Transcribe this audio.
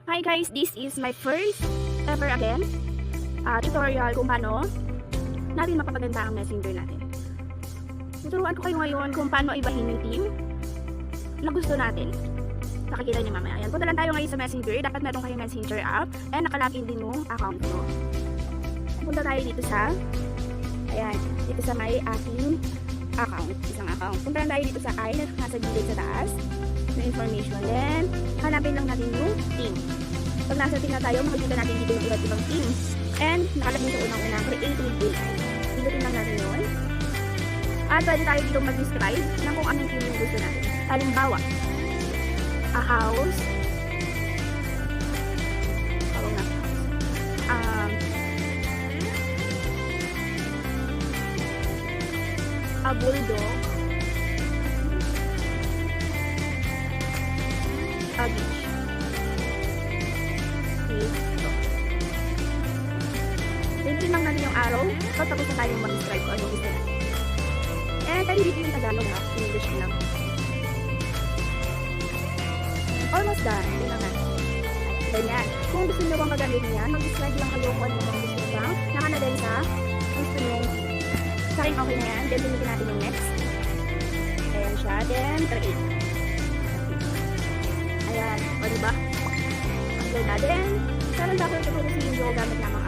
Hi guys, this is my first ever again tutorial kung paano natin mapapaganda ang messenger natin. Tuturuan ko kayo ngayon kung paano ibahin yung team na gusto natin. Nakikita niyo mamaya. Ayan, punta lang tayo ngayon sa messenger. Dapat meron kayong messenger app and nakalagin din yung account mo. Punta tayo dito sa dito sa may aking account. Isang account. Punta lang tayo dito sa I na nasa gilid sa taas. May information. Then, hanapin lang natin yung team. Pag nasa team na tayo, makikita natin dito yung iba't ibang team. And, nakalagin sa unang-unang create with AI. Pindutin lang natin yun. At pwede tayo dito mag-describe ng kung anong team yung gusto natin. Halimbawa, a house. Tawag na house. A bulldog. A beach. Pindutin lang natin yung arrow. So, tapos na tayong mag-describe kung anong gusto natin. And, pwede dito yung Tagalog na. English lang. Almost done. Hindi naman. Ganyan. Kung gusto nyo bang magalitin yan, mag-describe lang kayo kung anong mga gusto nyo. Nakana-din sa gusto nyo. Sa akin okay na yan. Then, pindutin natin yung next. Ayan siya. Then, create. Ayan. O, diba? Ang ganda. Then, meron dapat ito kung yung gamit naman.